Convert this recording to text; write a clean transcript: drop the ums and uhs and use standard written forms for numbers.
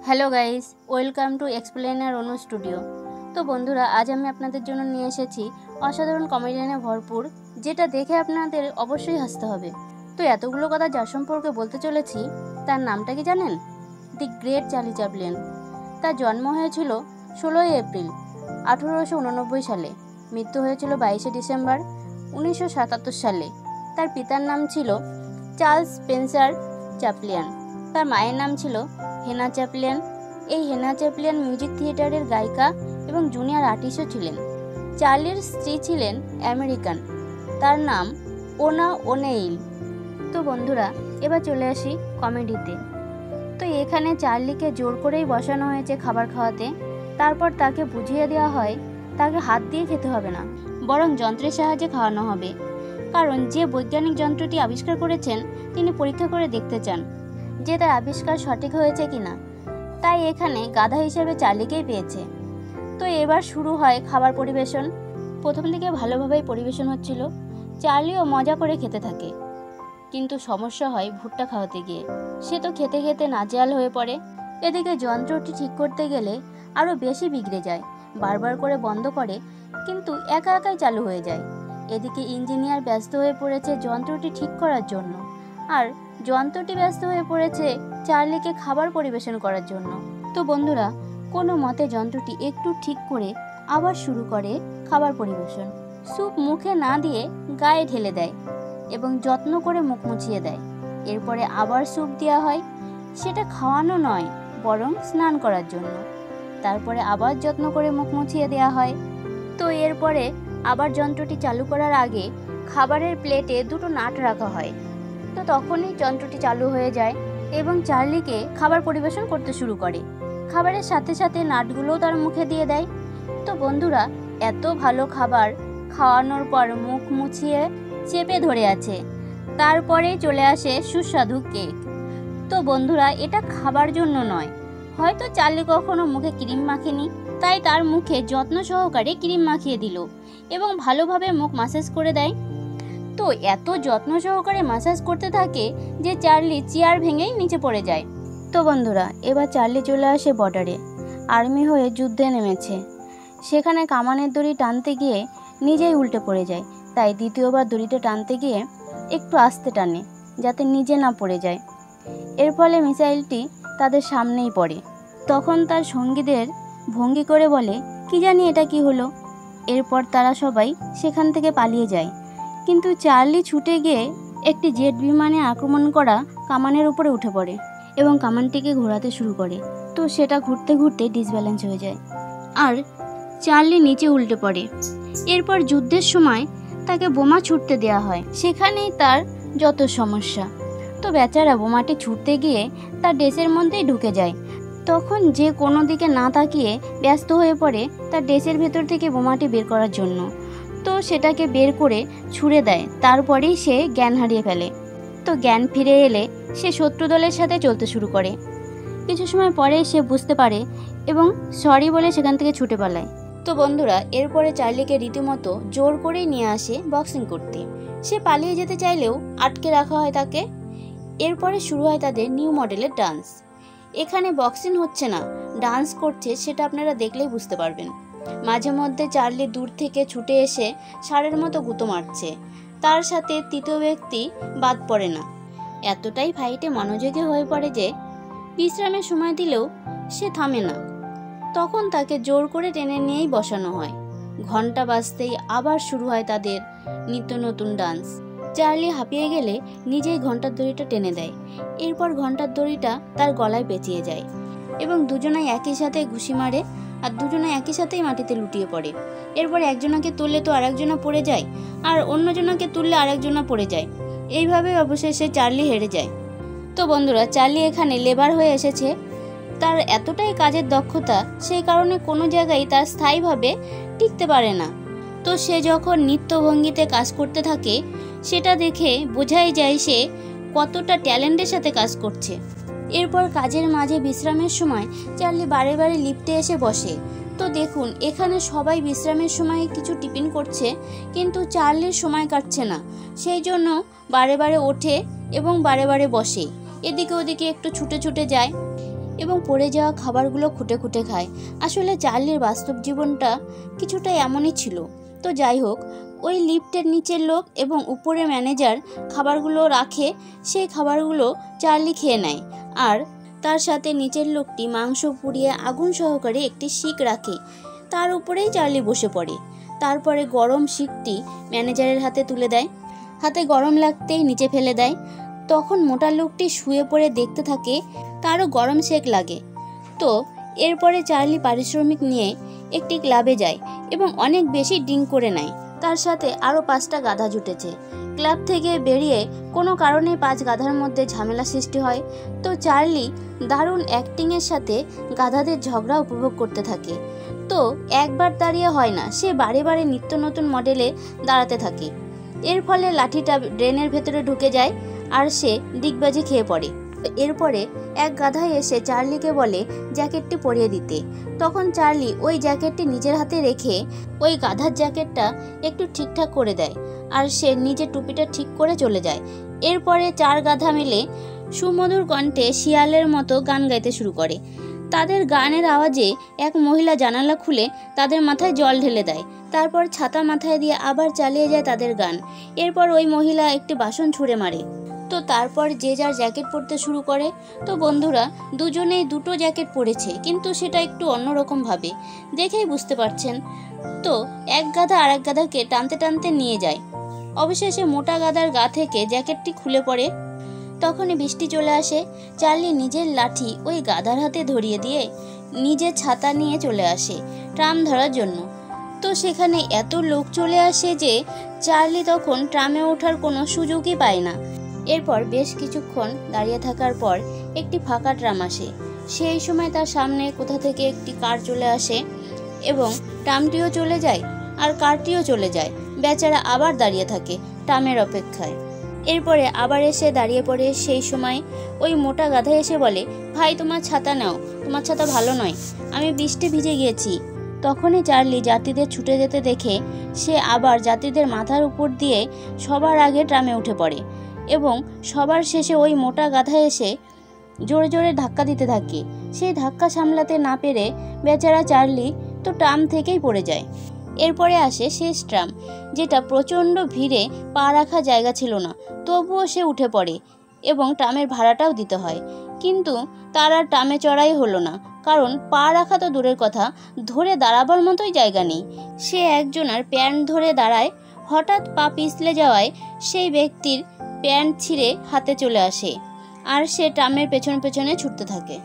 Hello guys, welcome to explainer Anu studio. তো বন্ধুরা, আজ আমি আপনাদের জন্য নিয়ে এসেছি অসাধারণ কমেডিয়ানে ভরপুর, যেটা দেখে আপনাদের অবশ্যই হাসতে হবে। তো এতগুলো কথা যার সম্পর্কে বলতে চলেছি, তার নামটা কি জানেন? দি গ্রেট চার্লি চ্যাপলিন। তার জন্ম হয়েছিল 16 এপ্রিল 1889 সালে, মৃত্যু হয়েছিল 22 ডিসেম্বর 1977 সালে। তার পিতার নাম ছিল চার্লস স্পেন্সার চ্যাপলিন, তার মায়ের নাম ছিল হেনা চ্যাপলিন। এই হেনা চ্যাপলিন মিউজিক থিয়েটারের গায়িকা এবং জুনিয়র আর্টিস্টও ছিলেন। চার্লির স্ত্রী ছিলেন আমেরিকান, তার নাম ওনা ওনেইল। তো বন্ধুরা, এবার চলে আসি কমেডিতে। তো এখানে চার্লিকে জোর করেই বসানো হয়েছে খাবার খাওয়াতে। তারপর তাকে বুঝিয়ে দেওয়া হয় তাকে হাত দিয়ে খেতে হবে না, বরং যন্ত্রের সাহায্যে খাওয়ানো হবে। কারণ যে বৈজ্ঞানিক যন্ত্রটি আবিষ্কার করেছেন তিনি পরীক্ষা করে দেখতে চান যে তার আবিষ্কার সঠিক হয়েছে কিনা। তাই এখানে গাধা হিসেবে চার্লিকেই পেয়েছে। তো এবার শুরু হয় খাবার পরিবেশন। প্রথম দিকে ভালোভাবেই পরিবেশন হচ্ছিল, চার্লিও মজা করে খেতে থাকে। কিন্তু সমস্যা হয় ভুট্টা খাওয়াতে গিয়ে। সে তো খেতে খেতে নাজেহাল হয়ে পড়ে। এদিকে যন্ত্রটি ঠিক করতে গেলে আরও বেশি বিগড়ে যায়, বারবার করে বন্ধ করে, কিন্তু একা একাই চালু হয়ে যায়। এদিকে ইঞ্জিনিয়ার ব্যস্ত হয়ে পড়েছে যন্ত্রটি ঠিক করার জন্য, আর যন্ত্রটি ব্যস্ত হয়ে পড়েছে চার্লিকে খাবার পরিবেশন করার জন্য। তো বন্ধুরা, কোনো মতে যন্ত্রটি একটু ঠিক করে আবার শুরু করে খাবার পরিবেশন। স্যুপ মুখে না দিয়ে গায়ে ঢেলে দেয় এবং যত্ন করে মুখ মুছিয়ে দেয়। এরপরে আবার স্যুপ দেওয়া হয়, সেটা খাওয়ানো নয় বরং স্নান করার জন্য। তারপরে আবার যত্ন করে মুখ মুছিয়ে দেওয়া হয়। তো এরপরে আবার যন্ত্রটি চালু করার আগে খাবারের প্লেটে দুটো নাট রাখা হয়। তো তখনই যন্ত্রটি চালু হয়ে যায় এবং চার্লিকে খাবার পরিবেশন করতে শুরু করে। খাবারের সাথে সাথে নাটগুলোও তার মুখে দিয়ে দেয়। তো বন্ধুরা, এত ভালো খাবার খাওয়ানোর পর মুখ মুছিয়ে চেপে ধরে আছে। তারপরেই চলে আসে সুস্বাদু কেক। তো বন্ধুরা, এটা খাবার জন্য নয়, হয়তো চার্লি কখনো মুখে ক্রিম মাখেনি, তাই তার মুখে যত্ন সহকারে ক্রিম মাখিয়ে দিল এবং ভালোভাবে মুখ ম্যাসাজ করে দেয়। তো এত যত্ন সহকারে ম্যাসাজ করতে থাকে যে চার্লি চেয়ার ভেঙেই নিচে পড়ে যায়। তো বন্ধুরা, এবার চার্লি চলে আসে বর্ডারে। আর্মি হয়ে যুদ্ধে নেমেছে। সেখানে কামানের দড়ি টানতে গিয়ে নিজেই উল্টে পড়ে যায়। তাই দ্বিতীয়বার দড়িটা টানতে গিয়ে একটু আস্তে টানে যাতে নিজে না পড়ে যায়। এর ফলে মিসাইলটি তাদের সামনেই পড়ে। তখন তার সঙ্গীদের ভঙ্গি করে বলে, কি জানি এটা কি হলো। এরপর তারা সবাই সেখান থেকে পালিয়ে যায়। কিন্তু চার্লি ছুটে গিয়ে একটি জেট বিমানে আক্রমণ করা কামানের উপরে উঠে পড়ে এবং কামানটিকে ঘোরাতে শুরু করে। তো সেটা ঘুরতে ঘুরতে ডিসব্যালেন্স হয়ে যায় আর চার্লি নিচে উল্টে পড়ে। এরপর যুদ্ধের সময় তাকে বোমা ছুটতে দেওয়া হয়, সেখানেই তার যত সমস্যা। তো বেচারা বোমাটি ছুটতে গিয়ে তার ড্রেসের মধ্যেই ঢুকে যায়। তখন যে কোনো দিকে না তাকিয়ে ব্যস্ত হয়ে পড়ে তার ড্রেসের ভেতর থেকে বোমাটি বের করার জন্য। তো সেটাকে বের করে ছুঁড়ে দেয়। তারপরেই সে জ্ঞান হারিয়ে ফেলে। তো জ্ঞান ফিরে এলে সে শত্রু দলের সাথে চলতে শুরু করে। কিছু সময় পরে সে বুঝতে পারে এবং সরি বলে সেখান থেকে ছুটে পালায়। তো বন্ধুরা, এরপরে চার্লিকে রীতিমতো জোর করেই নিয়ে আসে বক্সিং করতে। সে পালিয়ে যেতে চাইলেও আটকে রাখা হয় তাকে। এরপরে শুরু হয় তাদের নিউ মডেলের ডান্স। এখানে বক্সিং হচ্ছে না, ডান্স করছে, সেটা আপনারা দেখলেই বুঝতে পারবেন। মাঝে মধ্যে চার্লি দূর থেকে ছুটে এসে ষাঁড়ের মতো গুঁতো মারছে। তার সাথে তৃতীয় ব্যক্তি বাদ পড়ে না। এতটাই ফাইটে মনোযোগী হয়ে পড়ে যে বিশ্রামের সময় দিলেও সে থামে না। তখন তাকে জোর করে টেনে নিয়েই বসানো হয়। ঘন্টা বাজতেই আবার শুরু হয় তাদের নিত্য নতুন ডান্স। চার্লি হাঁপিয়ে গেলে নিজেই ঘন্টার দড়িটা টেনে দেয়। এরপর ঘন্টার দড়িটা তার গলায় পেঁচিয়ে যায় এবং দুজনাই একই সাথে ঘুষি মারে আর দুজনে একই সাথেই মাটিতে লুটিয়ে পড়ে। এরপর একজনাকে তুললে তো আরেকজনা পড়ে যায়, আর অন্যজনাকে তুললে আরেকজনা পড়ে যায়। এইভাবে অবশেষে চার্লি হেরে যায়। তো বন্ধুরা, চার্লি এখানে লেবার হয়ে এসেছে। তার এতটাই কাজের দক্ষতা, সেই কারণে কোনো জায়গায় তার স্থায়ীভাবে টিকতে পারে না। তো সে যখন নিত্য ভঙ্গিতে কাজ করতে থাকে, সেটা দেখে বোঝাই যায় সে কতটা ট্যালেন্টের সাথে কাজ করছে। এরপর কাজের মাঝে বিশ্রামের সময় চার্লি বারে বারে লিফটে এসে বসে। তো দেখুন, এখানে সবাই বিশ্রামের সময় কিছু টিফিন করছে, কিন্তু চার্লির সময় কাটছে না। সেই জন্য বারে বারে ওঠে এবং বারে বারে বসে, এদিকে ওদিকে একটু ছুটে ছুটে যায়। এবং পড়ে যাওয়া খাবারগুলো খুঁটে খুঁটে খায়। আসলে চার্লির বাস্তব জীবনটা কিছুটা এমনই ছিল। তো যাই হোক, ওই লিফটের নিচের লোক এবং উপরে ম্যানেজার খাবারগুলো রাখে, সেই খাবারগুলো চার্লি খেয়ে নেয়। আর তার সাথে নিচের লোকটি মাংস পুড়িয়ে আগুন সহকারে একটি শিক রাখে, তার উপরেই চার্লি বসে পড়ে। তারপরে গরম শিকটি ম্যানেজারের হাতে তুলে দেয়, হাতে গরম লাগতেই নিচে ফেলে দেয়। তখন মোটা লোকটি শুয়ে পড়ে দেখতে থাকে, তারও গরম সেক লাগে। তো এরপরে চার্লি পারিশ্রমিক নিয়ে একটি ক্লাবে যায় এবং অনেক বেশি ড্রিঙ্ক করে নেয়। তার সাথে আরও 5টা গাধা জুটেছে। ক্লাব থেকে বেরিয়ে কোনো কারণে 5 গাধার মধ্যে ঝামেলা সৃষ্টি হয়। তো চার্লি দারুণ অ্যাক্টিংয়ের সাথে গাধাদের ঝগড়া উপভোগ করতে থাকে। তো একবার দাঁড়িয়ে হয় না, সে বারে বারে নিত্য নতুন মডেলে দাঁড়াতে থাকে। এর ফলে লাঠিটা ড্রেনের ভেতরে ঢুকে যায় আর সে ডিগবাজি খেয়ে পড়ে। এরপরে এক গাধায় এসে চার্লিকে বলে জ্যাকেটটি পরিয়ে দিতে। তখন চার্লি ওই জ্যাকেটটি নিজের হাতে রেখে ওই গাধার জ্যাকেটটা একটু ঠিকঠাক করে দেয় আর সে নিজের টুপিটা ঠিক করে চলে যায়। এরপরে 4 গাধা মিলে সুমধুর কণ্ঠে শিয়ালের মতো গান গাইতে শুরু করে। তাদের গানের আওয়াজে এক মহিলা জানালা খুলে তাদের মাথায় জল ঢেলে দেয়। তারপর ছাতা মাথায় দিয়ে আবার চালিয়ে যায় তাদের গান। এরপর ওই মহিলা একটি বাসন ছুঁড়ে মারে। তো তারপর যে যার জ্যাকেট পরতে শুরু করে। তো বন্ধুরা, দুজনেই 2টো জ্যাকেট পরেছে, কিন্তু সেটা একটু অন্যরকম ভাবে, দেখেই বুঝতে পারছেন। তো এক গাধা আর এক গাধাকে টানতে টানতে নিয়ে যায়। অবশেষে মোটা গাধার গা থেকে জ্যাকেটটি খুলে পড়ে। তখনই বৃষ্টি চলে আসে। চার্লি নিজের লাঠি ওই গাধার হাতে ধরিয়ে দিয়ে নিজের ছাতা নিয়ে চলে আসে ট্রাম ধরার জন্য। তো সেখানে এত লোক চলে আসে যে চার্লি তখন ট্রামে ওঠার কোনো সুযোগই পায় না। এরপর বেশ কিছুক্ষণ দাঁড়িয়ে থাকার পর একটি ফাঁকা ট্রাম আসে। সেই সময় তার সামনে কোথা থেকে একটি কার চলে আসে এবং ট্রামটিও চলে যায় আর কারটিও চলে যায়। বেচারা আবার দাঁড়িয়ে থাকে ট্রামের অপেক্ষায়। এরপরে আবার এসে দাঁড়িয়ে পড়ে। সেই সময় ওই মোটা গাধা এসে বলে, ভাই তোমার ছাতা নাও, তোমার ছাতা ভালো নয়, আমি বৃষ্টি ভিজে গিয়েছি। তখনই চার্লি যাত্রীদের ছুটে যেতে দেখে সে আবার যাত্রীদের মাথার উপর দিয়ে সবার আগে ট্রামে উঠে পড়ে এবং সবার শেষে ওই মোটা গাধা এসে জোরে জোরে ধাক্কা দিতে থাকে। সেই ধাক্কা সামলাতে না পেরে বেচারা চার্লি তো ট্রাম থেকেই পড়ে যায়। এরপরে আসে শেষ ট্রাম, যেটা প্রচণ্ড ভিড়ে পা রাখা জায়গা ছিল না, তবুও সে উঠে পড়ে এবং ট্রামের ভাড়াটাও দিতে হয়। কিন্তু তার আর ট্রামে চড়াই হলো না, কারণ পা রাখা তো দূরের কথা, ধরে দাঁড়াবার মতোই জায়গা নেই। সে একজনের প্যান্ট ধরে দাঁড়ায়, হঠাৎ পা পিছলে যাওয়ায় সেই ব্যক্তির প্যান্ট ছিঁড়ে হাতে চলে আসে আর সে ট্রামের পেছনে পেছনে ছুটতে থাকে।